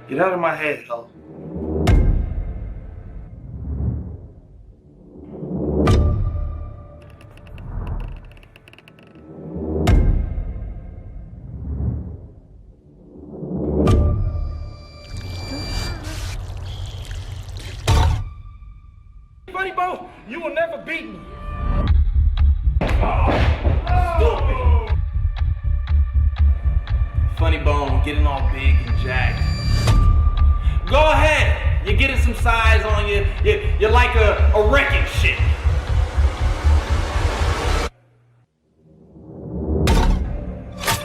Get out of my head, helm. Funny Bone, you will never beat me. Stupid. Funny Bone, getting all big and jacked. Go ahead. You're getting some size on you. You're like a wrecking ship.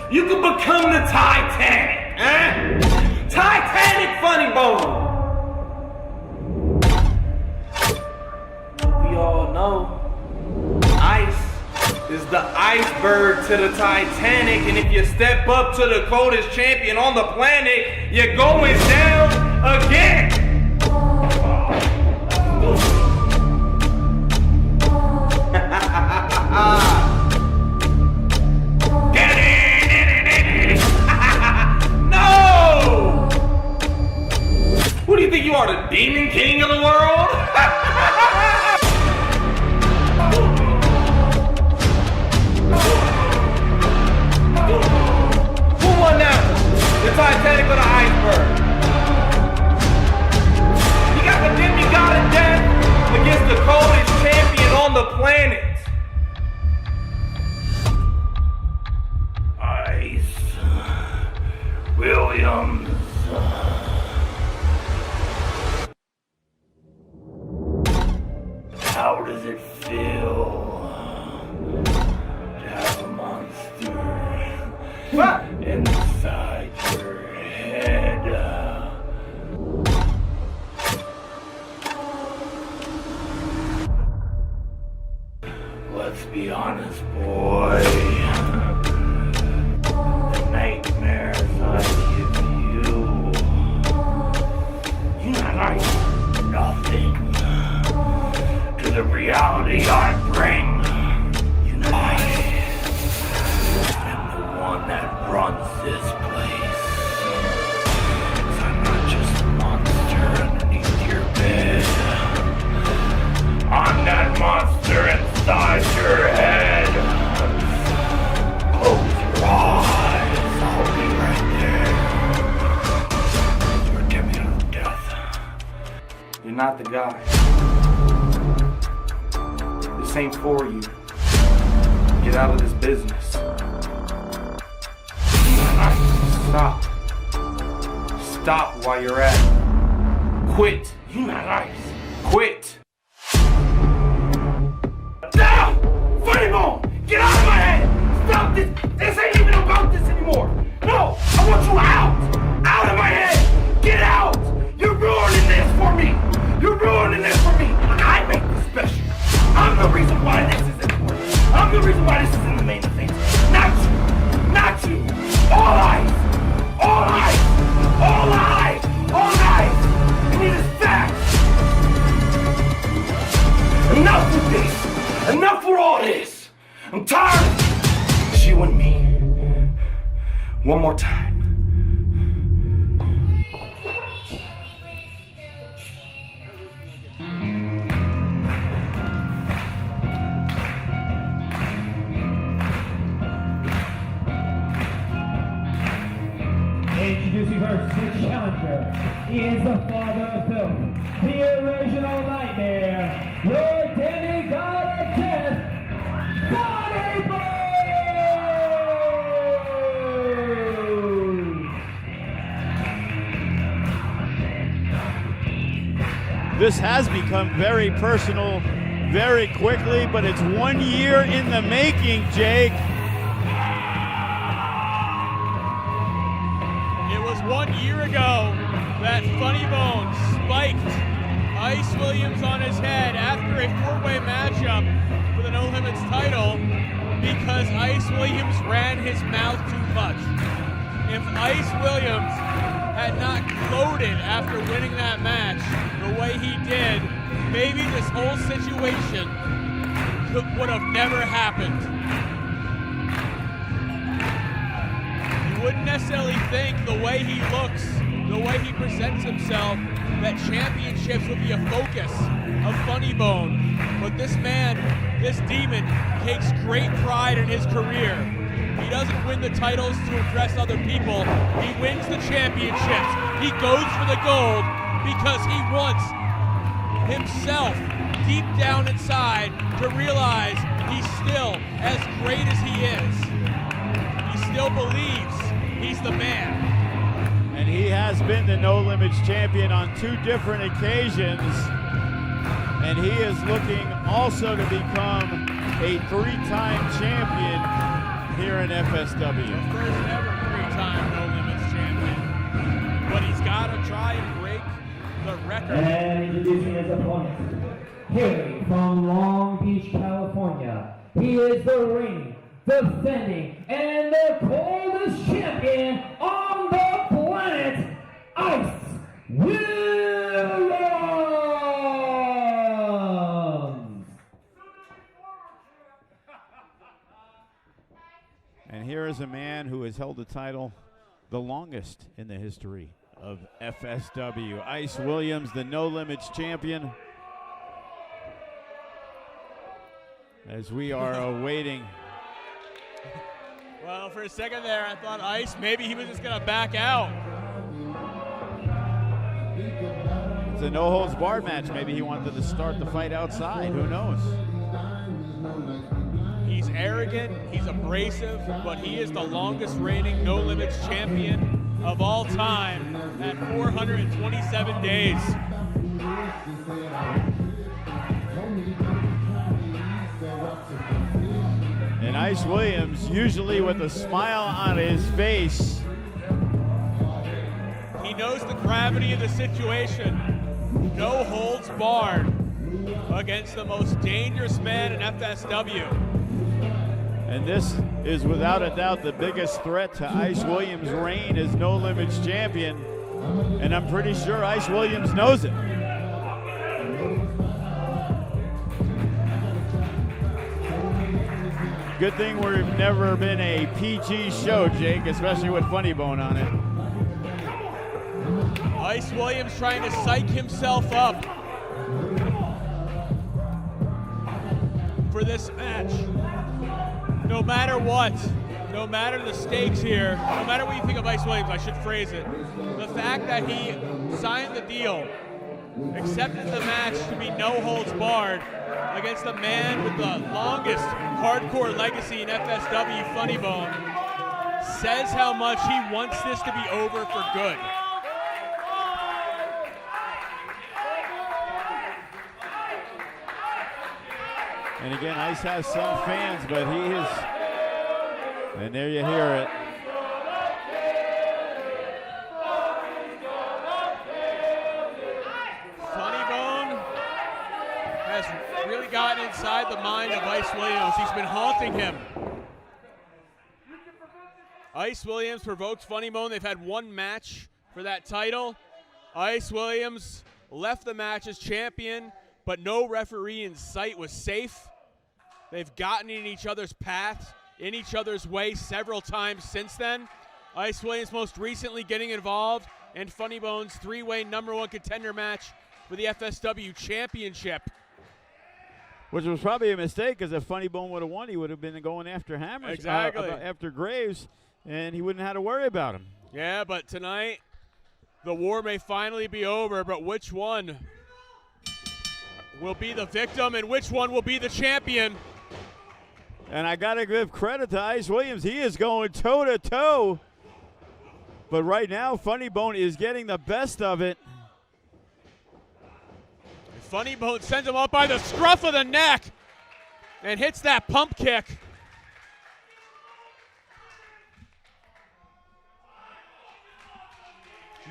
You could become the Titanic, eh? Titanic Funny Bone. We all know ice is the iceberg to the Titanic, and if you step up to the coldest champion on the planet, you're going down again. No! Who do you think you are, the Demon King of the world? Who won now? The Titanic or the iceberg? You got the demigod of death against the coldest champion on the planet. Ice Williams. How does it feel to have a monster inside your head? Let's be honest, boy. The nightmares I give you not like nothing to the reality I bring. You know, I am the one that runs this place. 'Cause I'm not just a monster underneath your bed. I'm that monster inside your head. Close your eyes. I'll be right there. You're a demigod of death. You're not the guy. This ain't for you. Get out of this business. Stop. Stop while you're at it. Quit. You not nice. Quit. Now! Funny Bone! Get out of my head! Stop this! This ain't even about this anymore! No! I want you out! Out of my head! Get out! You're ruining this for me! You're ruining this for me! I make this special! I'm the reason why this is important! I'm the reason why this is in the main event! Not you! Not you! All eyes! All eyes! All eyes! All eyes! I need is facts! Enough with this! Enough for all this! I'm tired of it's you and me. One more time. Introducing first the challenger. He is the father of film, the original nightmare, your demigod of death, Funny Bone! This has become very personal very quickly, but it's 1 year in the making, Jake. It was 1 year ago that Funny Bone spiked Ice Williams on his head after a four-way matchup for the No Limits title because Ice Williams ran his mouth too much. If Ice Williams had not gloated after winning that match the way he did, maybe this whole situation would have never happened. You wouldn't necessarily think the way he looks, the way he presents himself, that championships will be a focus of Funny Bone. But this man, this demon, takes great pride in his career. He doesn't win the titles to impress other people. He wins the championships. He goes for the gold because he wants himself deep down inside to realize he's still as great as he is. He still believes he's the man. And he has been the No Limits champion on 2 different occasions. And he is looking also to become a 3-time champion here in FSW. First ever 3-time No Limits champion. But he's got to try and break the record. And introducing his opponent, hailing from Long Beach, California, he is the reigning, defending, and the coldest champion on the planet, Ice Williams! And here is a man who has held the title the longest in the history of FSW. Ice Williams, the No Limits champion. As we are awaiting. Well, for a second there, I thought Ice, maybe he was just going to back out. It's a no-holds-barred match. Maybe he wanted to start the fight outside. Who knows? He's arrogant, he's abrasive, but he is the longest reigning No Limits champion of all time at 427 days. And Ice Williams, usually with a smile on his face. He knows the gravity of the situation. No holds barred against the most dangerous man in FSW. And this is without a doubt the biggest threat to Ice Williams' reign as No Limits champion. And I'm pretty sure Ice Williams knows it. Good thing we've never been a PG show, Jake, especially with Funny Bone on it. Ice Williams trying to psych himself up for this match. No matter what, no matter the stakes here, no matter what you think of Ice Williams, I should phrase it, the fact that he signed the deal, accepted the match to be no holds barred against the man with the longest hardcore legacy in FSW, Funny Bone, says how much he wants this to be over for good. And again, Ice has some fans, but he is, and there you hear it. Funny Bone has really gotten inside the mind of Ice Williams. He's been haunting him. Ice Williams provoked Funny Bone. They've had one match for that title. Ice Williams left the match as champion, but no referee in sight was safe. They've gotten in each other's paths, in each other's way several times since then. Ice Williams most recently getting involved in Funny Bone's 3-way #1 contender match for the FSW Championship. Which was probably a mistake, because if Funny Bone would have won, he would have been going after Hammers, Exactly. after Graves, and he wouldn't have had to worry about him. Yeah, but tonight, the war may finally be over, but which one will be the victim and which one will be the champion? And I got to give credit to Ice Williams. He is going toe-to-toe. But right now, Funny Bone is getting the best of it. Funny Bone sends him up by the scruff of the neck and hits that pump kick.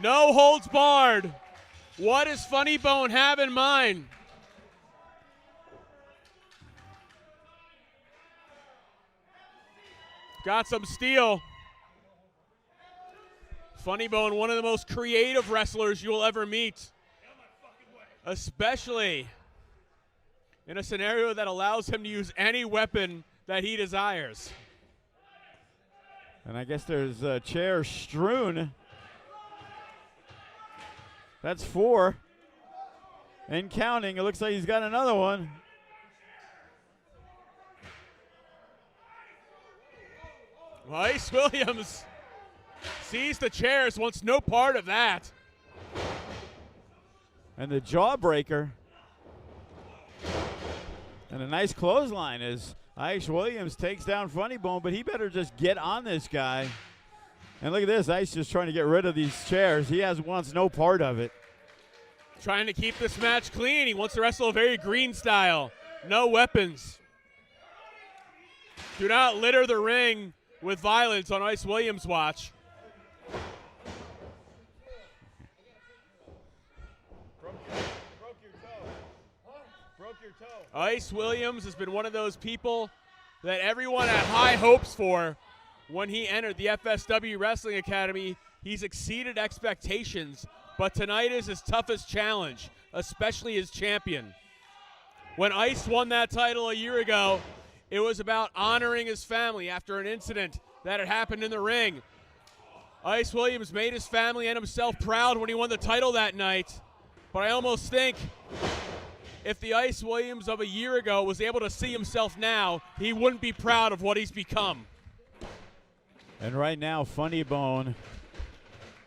No holds barred. What does Funny Bone have in mind? Got some steel. Funny Bone, one of the most creative wrestlers you'll ever meet, especially in a scenario that allows him to use any weapon that he desires. And I guess there's a chair strewn That's 4. And counting. It looks like he's got another one. Ice Williams sees the chairs, wants no part of that. And the jawbreaker. And a nice clothesline as Ice Williams takes down Funny Bone, but he better just get on this guy. And look at this, Ice just trying to get rid of these chairs. He wants no part of it. Trying to keep this match clean. He wants to wrestle a very green style. No weapons. Do not litter the ring with violence on Ice Williams' watch. Broke your toe. Broke your toe. Ice Williams has been one of those people that everyone had high hopes for when he entered the FSW Wrestling Academy. He's exceeded expectations, but tonight is his toughest challenge, especially as champion. When Ice won that title a year ago, it was about honoring his family after an incident that had happened in the ring. Ice Williams made his family and himself proud when he won the title that night, but I almost think if the Ice Williams of a year ago was able to see himself now, he wouldn't be proud of what he's become. And right now, Funny Bone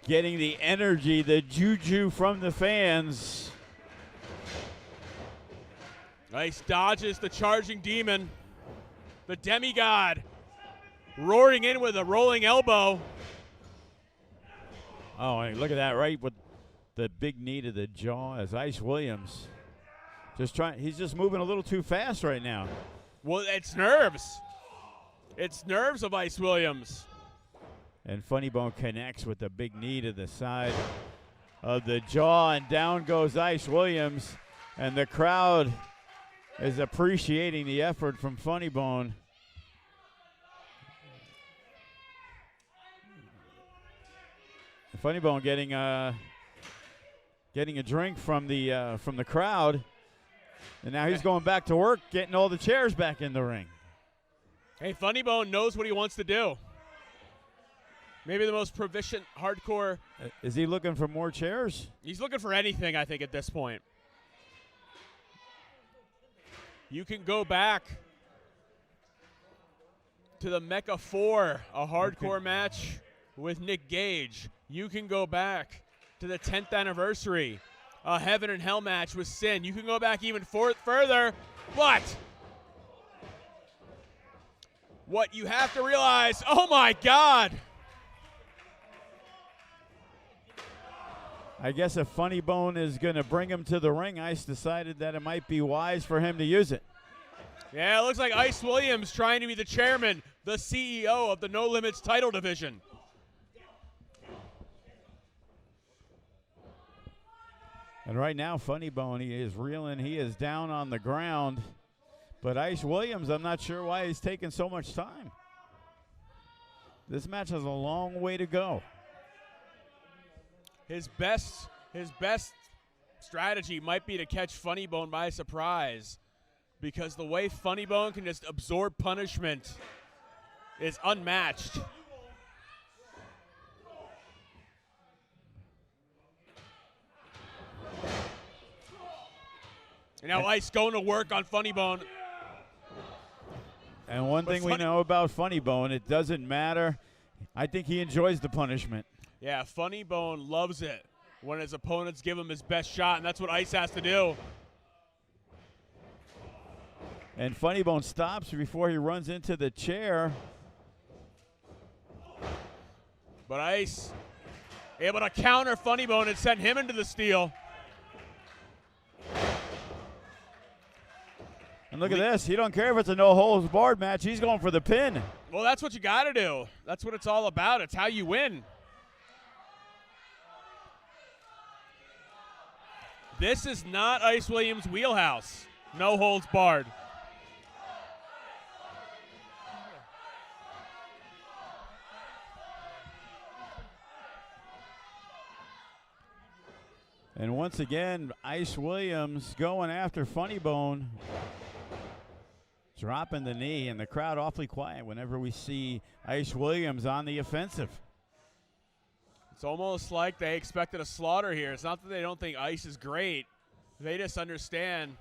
getting the energy, the juju from the fans. Ice dodges the charging demon. The demigod roaring in with a rolling elbow. Oh, and look at that, right with the big knee to the jaw as Ice Williams he's just moving a little too fast right now. Well, it's nerves. It's nerves of Ice Williams. And Funny Bone connects with the big knee to the side of the jaw, and down goes Ice Williams, and the crowd is appreciating the effort from Funny Bone. Funny Bone getting a drink from the crowd, and now he's going back to work, getting all the chairs back in the ring. Hey, Funny Bone knows what he wants to do. Maybe the most proficient hardcore. Is he looking for more chairs? He's looking for anything, I think, at this point. You can go back to the Mecca 4, a hardcore match with Nick Gage. You can go back to the 10th anniversary, a Heaven and Hell match with Sin. You can go back even further, but what you have to realize, oh my God. I guess if Funny Bone is going to bring him to the ring, Ice decided that it might be wise for him to use it. Yeah, it looks like Ice Williams trying to be the chairman, the CEO of the No Limits title division. And right now, Funny Bone, he is reeling. He is down on the ground. But Ice Williams, I'm not sure why he's taking so much time. This match has a long way to go. His best strategy might be to catch Funny Bone by surprise, because the way Funny Bone can just absorb punishment is unmatched. And now Ice going to work on Funny Bone. And one thing we know about Funny Bone, it doesn't matter. I think he enjoys the punishment. Yeah, Funny Bone loves it when his opponents give him his best shot, and that's what Ice has to do. And Funny Bone stops before he runs into the chair. But Ice able to counter Funny Bone and send him into the steel. And look at this. He don't care if it's a no-holds-barred match. He's going for the pin. Well, that's what you got to do. That's what it's all about. It's how you win. This is not Ice Williams' wheelhouse. No holds barred. And once again, Ice Williams going after Funny Bone. Dropping the knee, and the crowd awfully quiet whenever we see Ice Williams on the offensive. It's almost like they expected a slaughter here. It's not that they don't think Ice is great. They just understand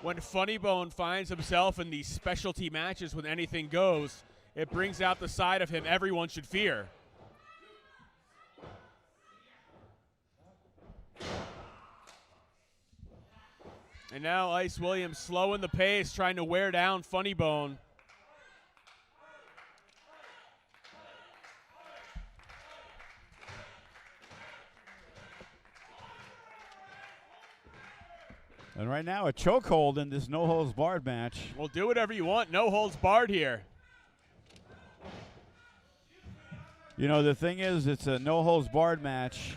when Funny Bone finds himself in these specialty matches when anything goes, it brings out the side of him everyone should fear. And now Ice Williams slowing the pace, trying to wear down Funny Bone. And right now, a chokehold in this no-holds-barred match. Well, do whatever you want. No holds barred here. You know, the thing is, it's a no-holds-barred match,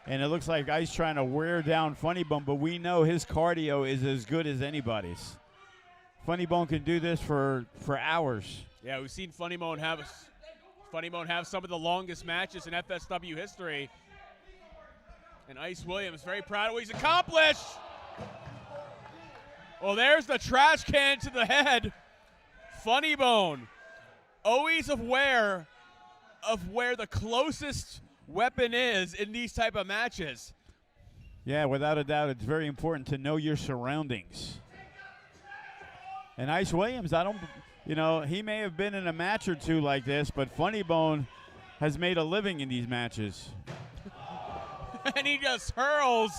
and it looks like Ice trying to wear down Funny Bone, but we know his cardio is as good as anybody's. Funny Bone can do this for hours. Yeah, we've seen Funny Bone have some of the longest matches in FSW history. And Ice Williams very proud of what he's accomplished. Well, there's the trash can to the head. Funny Bone, always aware of where the closest weapon is in these type of matches. Yeah, without a doubt, it's very important to know your surroundings. And Ice Williams, he may have been in a match or two like this, but Funny Bone has made a living in these matches. And he just hurls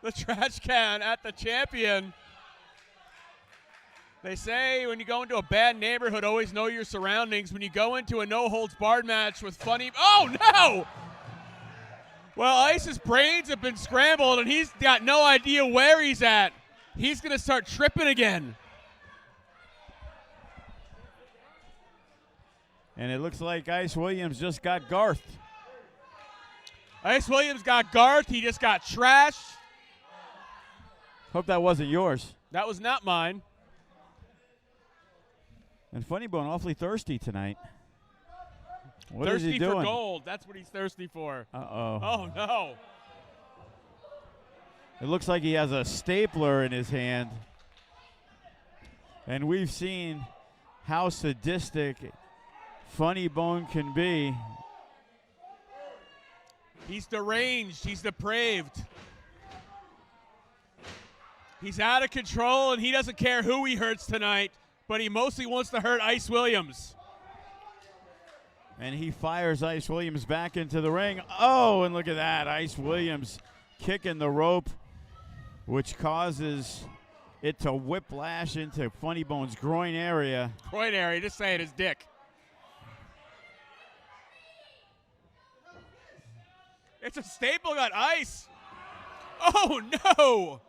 the trash can at the champion. They say when you go into a bad neighborhood, always know your surroundings. When you go into a no-holds-barred match with Funny... Oh, no! Well, Ice's brains have been scrambled, and he's got no idea where he's at. He's going to start tripping again. And it looks like Ice Williams just got Garth. Ice Williams got Garth. He just got trashed. Hope that wasn't yours. That was not mine. And Funny Bone awfully thirsty tonight. What thirsty is he doing? For gold. That's what he's thirsty for. Uh-oh. Oh, no. It looks like he has a stapler in his hand. And we've seen how sadistic Funny Bone can be. He's deranged. He's depraved. He's out of control, and he doesn't care who he hurts tonight, but he mostly wants to hurt Ice Williams. And he fires Ice Williams back into the ring. Oh, and look at that. Ice Williams kicking the rope, which causes it to whiplash into Funny Bone's groin area. Groin area, just saying his dick. It's a staple gun, Ice. Oh, no.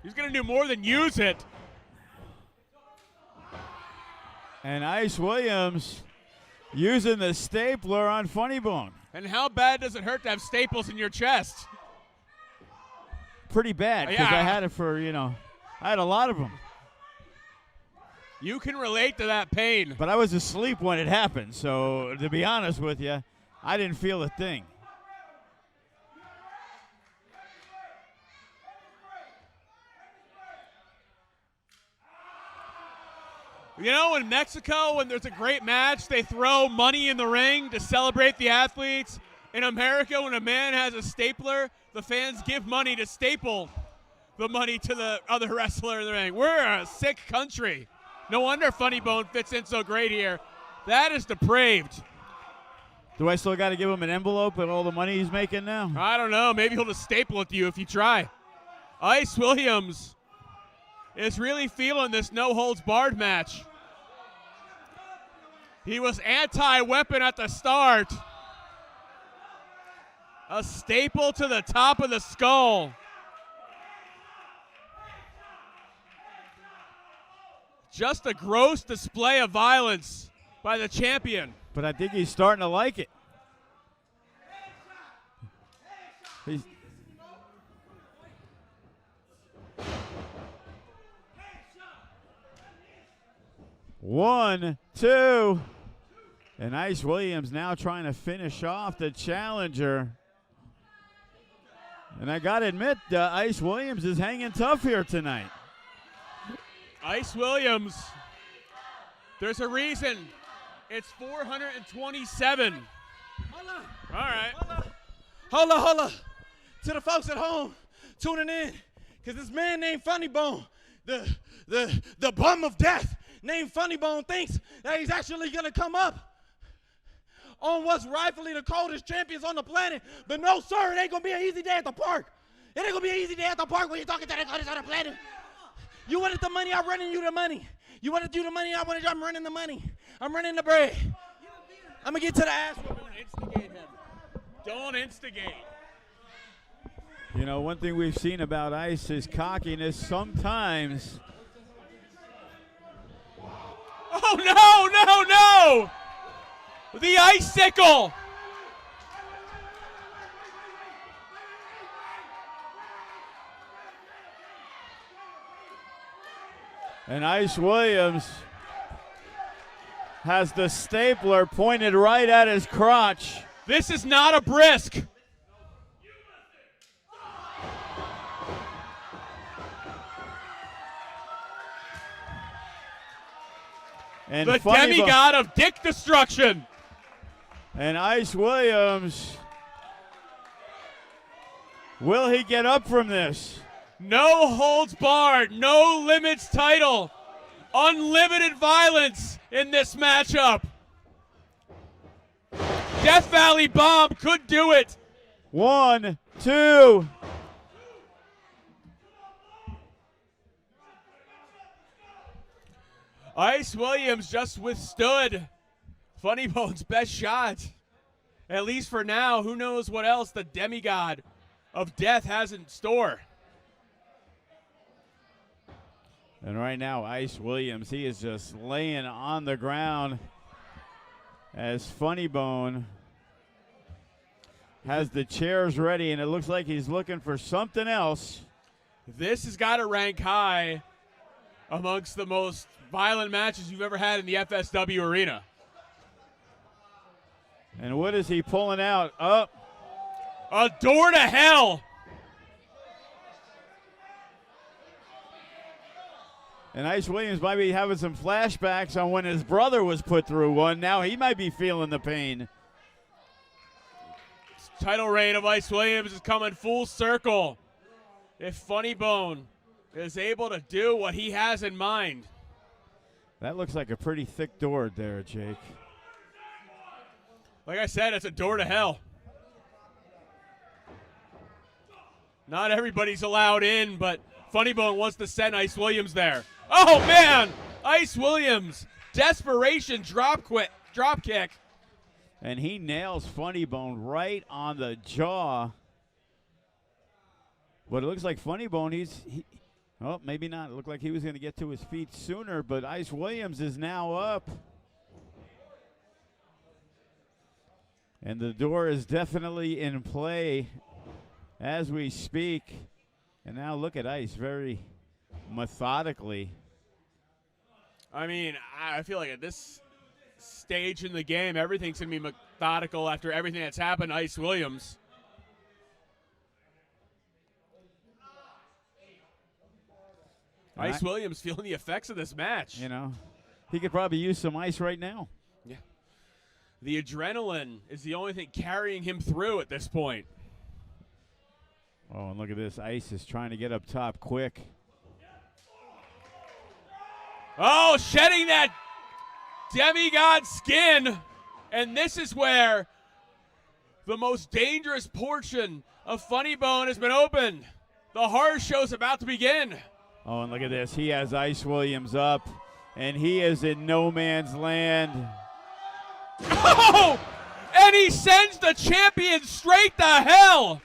He's going to do more than use it. And Ice Williams using the stapler on Funny Bone. And how bad does it hurt to have staples in your chest? Pretty bad, because I had it for, I had a lot of them. You can relate to that pain. But I was asleep when it happened, so to be honest with you, I didn't feel a thing. You know, in Mexico, when there's a great match, they throw money in the ring to celebrate the athletes. In America, when a man has a stapler, the fans give money to staple the money to the other wrestler in the ring. We're a sick country. No wonder Funny Bone fits in so great here. That is depraved. Do I still got to give him an envelope with all the money he's making now? I don't know. Maybe he'll just staple it to you if you try. Ice Williams is really feeling this no-holds-barred match. He was anti-weapon at the start. A staple to the top of the skull. Just a gross display of violence by the champion. But I think he's starting to like it. He's one, two. And Ice Williams now trying to finish off the challenger. And I got to admit, Ice Williams is hanging tough here tonight. Ice Williams, There's a reason. It's 427. All right. Holla. To the folks at home tuning in, because this man named Funny Bone, the bum of death named Funny Bone, thinks that he's actually going to come up on what's rightfully the coldest champions on the planet. But no, sir, it ain't going to be an easy day at the park. It ain't going to be an easy day at the park when you're talking to the coldest on the planet. You wanted the money, I'm running you the money. You wanted you the money, I'm running the money. I'm running the bread. I'm going to get to the ass. Don't instigate him. Don't instigate. You know, one thing we've seen about Ice is cockiness sometimes. Oh, no! The icicle! And Ice Williams has the stapler pointed right at his crotch. This is not a brisk. And the demigod of dick destruction. And Ice Williams, will he get up from this? No holds barred, no limits title, unlimited violence in this matchup. Death Valley Bomb could do it. 1, 2. Ice Williams just withstood Funny Bone's best shot. At least for now, who knows what else the demigod of death has in store. And right now, Ice Williams, he is just laying on the ground as Funny Bone has the chairs ready, and it looks like he's looking for something else. This has got to rank high amongst the most violent matches you've ever had in the FSW Arena. And what is he pulling out? Up. A door to hell. And Ice Williams might be having some flashbacks on when his brother was put through one. Now he might be feeling the pain. Title reign of Ice Williams is coming full circle. If Funny Bone is able to do what he has in mind. That looks like a pretty thick door there, Jake. Like I said, it's a door to hell. Not everybody's allowed in, but Funny Bone wants to send Ice Williams there. Oh, man! Ice Williams, desperation drop kick. And he nails Funny Bone right on the jaw. But it looks like Funny Bone, oh, maybe not. It looked like he was going to get to his feet sooner, but Ice Williams is now up. And the door is definitely in play as we speak. And now look at Ice very methodically. I mean, I feel like at this stage in the game, everything's going to be methodical after everything that's happened to Ice Williams. Ice Williams feeling the effects of this match. You know, he could probably use some ice right now. Yeah. The adrenaline is the only thing carrying him through at this point. Oh, and look at this. Ice is trying to get up top quick. Oh, shedding that demigod skin. And this is where the most dangerous portion of Funny Bone has been opened. The horror show's about to begin. Oh, and look at this. He has Ice Williams up, and he is in no man's land. Oh! And he sends the champion straight to hell.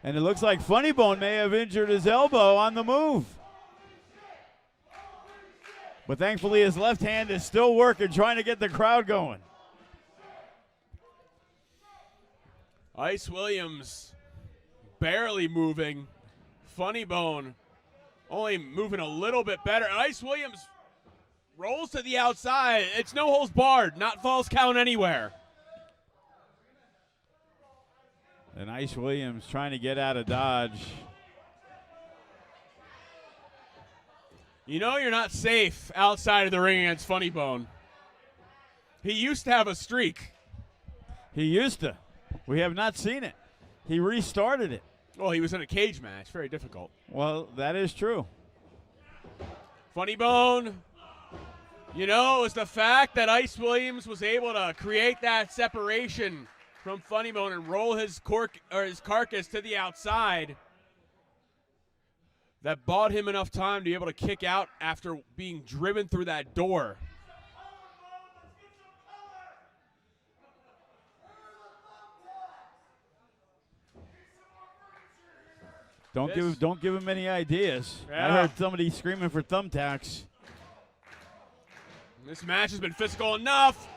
And it looks like Funny Bone may have injured his elbow on the move. But thankfully his left hand is still working, trying to get the crowd going. Ice Williams barely moving. Funny Bone only moving a little bit better. Ice Williams rolls to the outside. It's no holds barred, not false count anywhere. And Ice Williams trying to get out of dodge. You know you're not safe outside of the ring against Funny Bone. He used to have a streak. He used to. We have not seen it. He restarted it. Well, he was in a cage match. Very difficult. Well, that is true. Funny Bone. You know, it was the fact that Ice Williams was able to create that separation from Funny Bone and roll his carcass to the outside that bought him enough time to be able to kick out after being driven through that door. Don't give him any ideas. Yeah. I heard somebody screaming for thumbtacks. This match has been physical enough.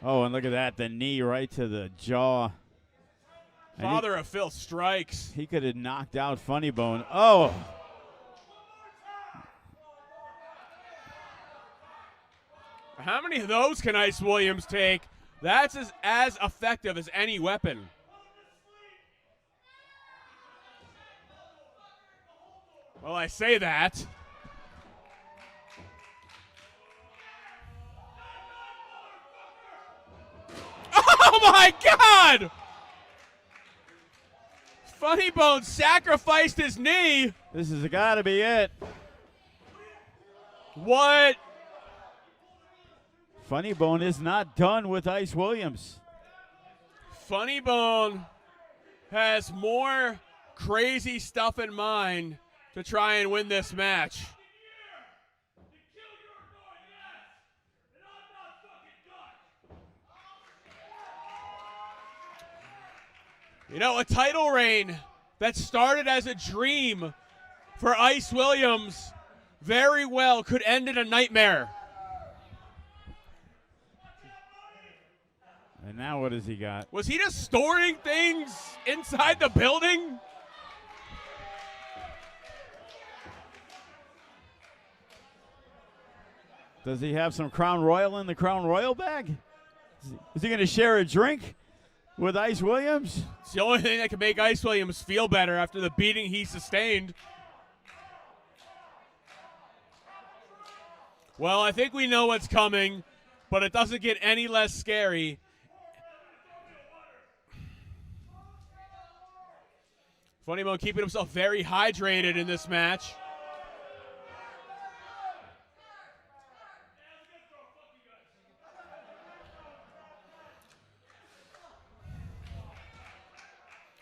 Oh, and look at that, the knee right to the jaw. Father of Phil strikes. He could have knocked out Funny Bone. Oh. How many of those can Ice Williams take? That's as effective as any weapon. Well, I say that. Oh my God! Funny Bone sacrificed his knee. This has got to be it. What? Funny Bone is not done with Ice Williams. Funny Bone has more crazy stuff in mind to try and win this match. You know, a title reign that started as a dream for Ice Williams very well could end in a nightmare. And now what has he got? Was he just storing things inside the building? Does he have some Crown Royal in the Crown Royal bag? Is he going to share a drink with Ice Williams? It's the only thing that can make Ice Williams feel better after the beating he sustained. Well, I think we know what's coming, but it doesn't get any less scary. Funny Bone keeping himself very hydrated in this match.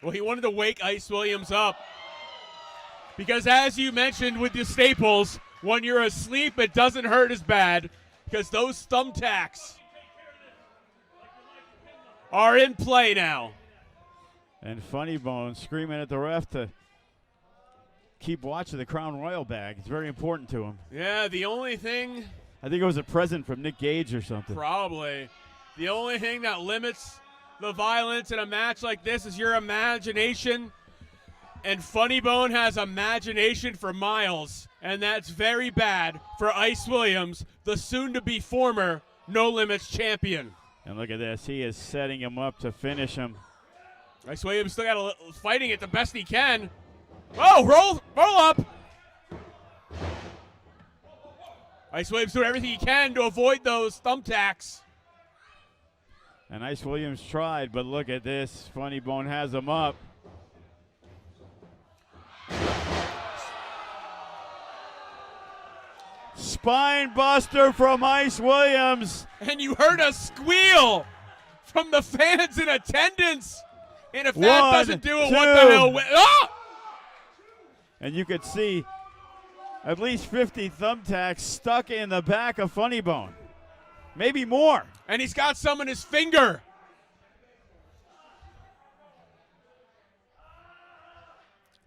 Well, he wanted to wake Ice Williams up. Because as you mentioned with the staples, when you're asleep, it doesn't hurt as bad because those thumbtacks are in play now. And Funny Bone screaming at the ref to keep watch of the Crown Royal bag. It's very important to him. Yeah, the only thing... I think it was a present from Nick Gage or something. Probably. The only thing that limits the violence in a match like this is your imagination. And Funny Bone has imagination for miles. And that's very bad for Ice Williams, the soon-to-be former No Limits champion. And look at this. He is setting him up to finish him. Ice Williams still got fighting it the best he can. Oh, roll up. Ice Williams doing everything he can to avoid those thumbtacks. And Ice Williams tried, but look at this. Funny Bone has him up. Spine buster from Ice Williams. And you heard a squeal from the fans in attendance. And if that doesn't do it, what the hell? Oh! And you could see at least 50 thumbtacks stuck in the back of Funny Bone. Maybe more. And he's got some in his finger.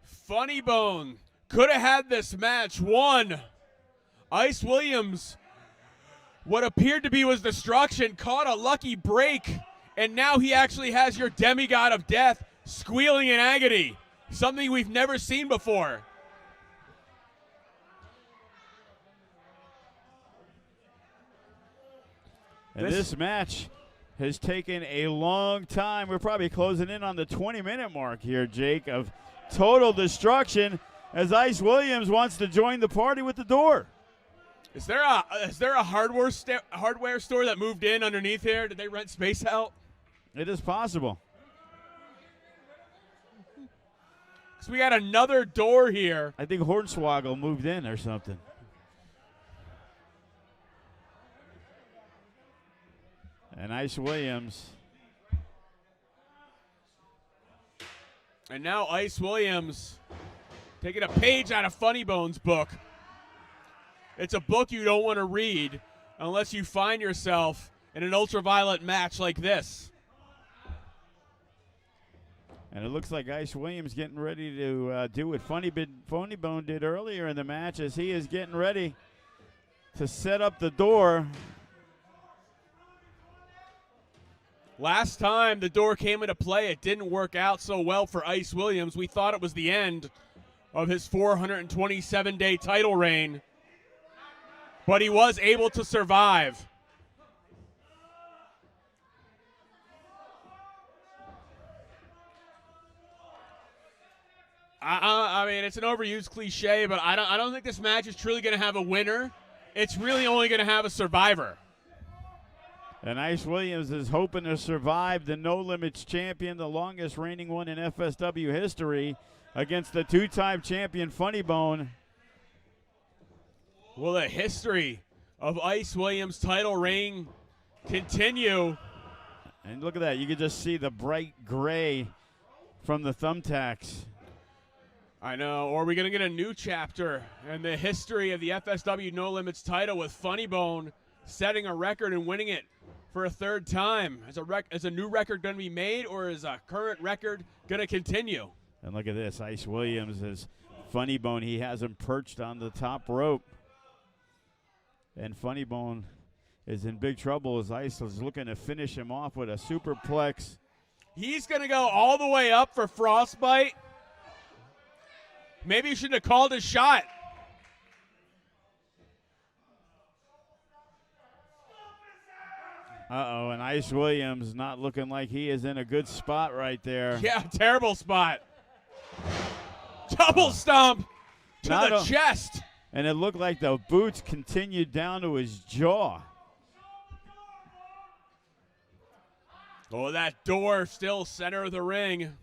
Funny Bone could have had this match won. Ice Williams, what appeared to be was destruction, caught a lucky break. And now he actually has your demigod of death squealing in agony. Something we've never seen before. And this match has taken a long time. We're probably closing in on the 20-minute mark here, Jake, of total destruction. as Ice Williams wants to join the party with the door. Is there a hardware store that moved in underneath here? Did they rent space out? It is possible. So we got another door here. I think Hornswoggle moved in or something. And Ice Williams. And now Ice Williams taking a page out of Funny Bone's book. It's a book you don't want to read unless you find yourself in an ultraviolet match like this. And it looks like Ice Williams getting ready to do what Funny Bone did earlier in the match, as he is getting ready to set up the door. Last time the door came into play, it didn't work out so well for Ice Williams. We thought it was the end of his 427-day title reign, but he was able to survive. I mean, it's an overused cliche, but I don't think this match is truly going to have a winner. It's really only going to have a survivor. And Ice Williams is hoping to survive the No Limits champion, the longest reigning one in FSW history, against the two-time champion Funny Bone. Will the history of Ice Williams' title reign continue? And look at that. You can just see the bright gray from the thumbtacks. I know. Or are we going to get a new chapter in the history of the FSW No Limits title with Funny Bone setting a record and winning it for a third time? Is a new record going to be made, or is a current record going to continue? And look at this. Ice Williams is Funny Bone. He has him perched on the top rope. And Funny Bone is in big trouble as Ice is looking to finish him off with a superplex. He's going to go all the way up for frostbite. Maybe he shouldn't have called his shot. Uh-oh, and Ice Williams not looking like he is in a good spot right there. Yeah, terrible spot. Double stomp to the chest. And it looked like the boots continued down to his jaw. Oh, that door still center of the ring.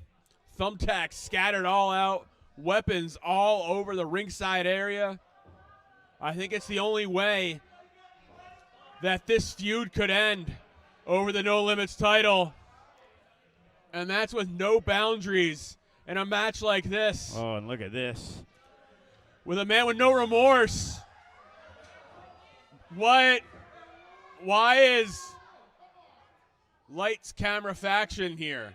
Thumbtacks scattered all out. Weapons all over the ringside area. I think it's the only way that this feud could end over the No Limits title. And that's with no boundaries in a match like this. Oh, and look at this. With a man with no remorse. Why is Lights Camera Faction here?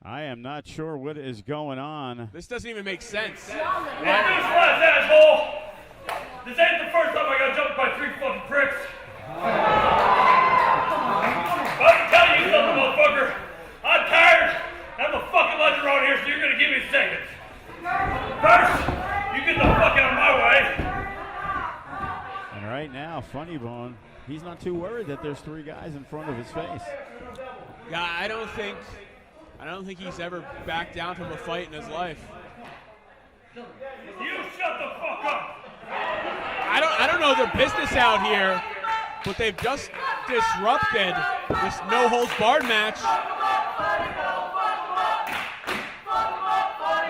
I am not sure what is going on. This doesn't even make sense. Newsflash, asshole! This ain't the first time I got jumped by 3 fucking pricks. I can tell you something, motherfucker. I'm tired. I'm a fucking legend around here, so you're gonna give me seconds. First, you get the fuck out of my way. And right now, Funny Bone, he's not too worried that there's 3 guys in front of his face. Yeah, I don't think he's ever backed down from a fight in his life. You shut the fuck up. I don't know their business out here, but they've just disrupted this no holds barred match.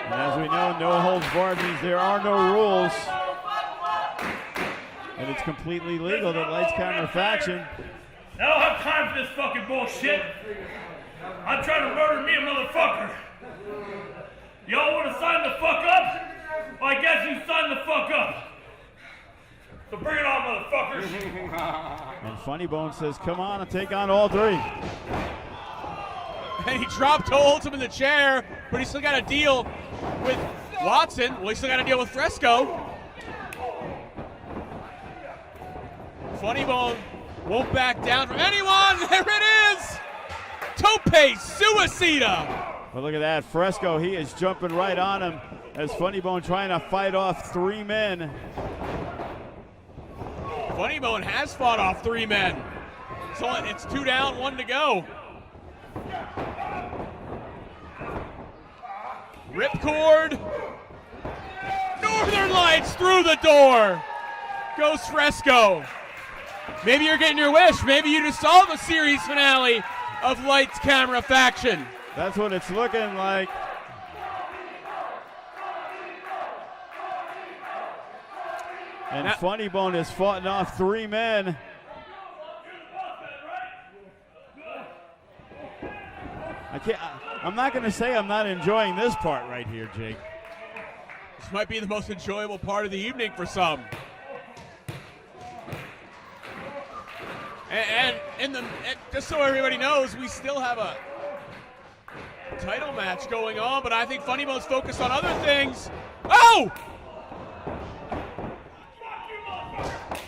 And as we know, no holds barred means there are no rules. And it's completely legal that Lights Camera Faction. I don't have time for this fucking bullshit. I'm trying to murder me a motherfucker. Y'all want to sign the fuck up? Well, I guess you sign the fuck up. So bring it on, motherfuckers. And Funny Bone says, come on and take on all 3. And he dropped holds him in the chair, but he still got to deal with Watson. Well, he still got to deal with Fresco. Funny Bone won't back down from anyone. There it is. Tope Suicida. Well, look at that. Fresco, he is jumping right on him as Funny Bone trying to fight off 3 men. Funny Bone has fought off 3 men. So it's 2 down, 1 to go. Ripcord. slides through the door. Goes Fresco. Maybe you're getting your wish. Maybe you just saw the series finale of Lights, Camera, Faction. That's what it's looking like. And Funny Bone has fought off 3 men. I'm not going to say I'm not enjoying this part right here, Jake. This might be the most enjoyable part of the evening for some. And just so everybody knows, we still have a title match going on, but I think Funny Bone's focused on other things. Oh!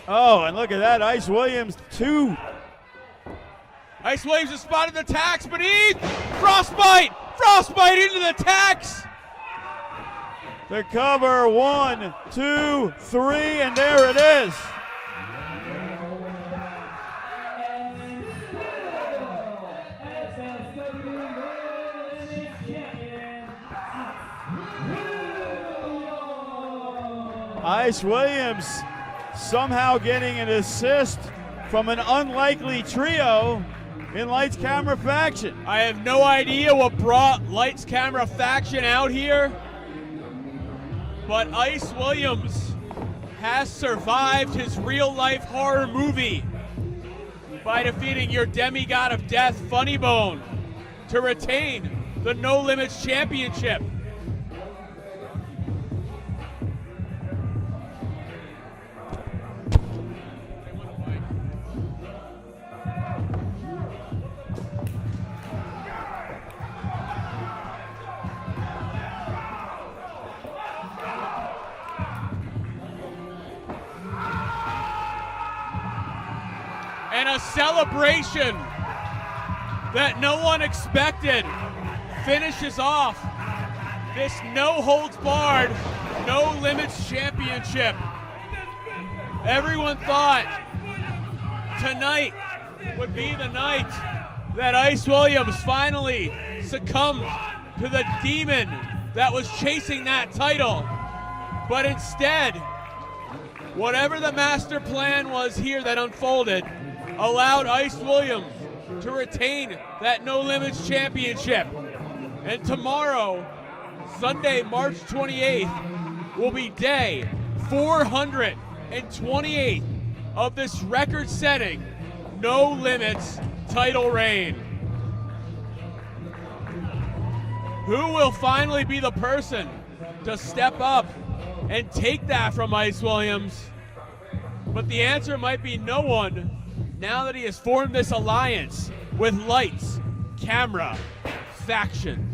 Oh, and look at that, Ice Williams 2. Ice Williams has spotted the tax beneath. Frostbite! Frostbite into the tax! The cover, 1, 2, 3, and there it is. Ice Williams somehow getting an assist from an unlikely trio in Lights, Camera, Faction. I have no idea what brought Lights, Camera, Faction out here, but Ice Williams has survived his real-life horror movie by defeating your demigod of death, Funny Bone, to retain the No Limits Championship. And a celebration that no one expected finishes off this no-holds-barred, no-limits championship. Everyone thought tonight would be the night that Ice Williams finally succumbed to the demon that was chasing that title. But instead, whatever the master plan was here that unfolded allowed Ice Williams to retain that No Limits Championship. And tomorrow, Sunday, March 28th, will be day 428 of this record-setting No Limits title reign. Who will finally be the person to step up and take that from Ice Williams? But the answer might be no one, now that he has formed this alliance with Lights, Camera, Faction.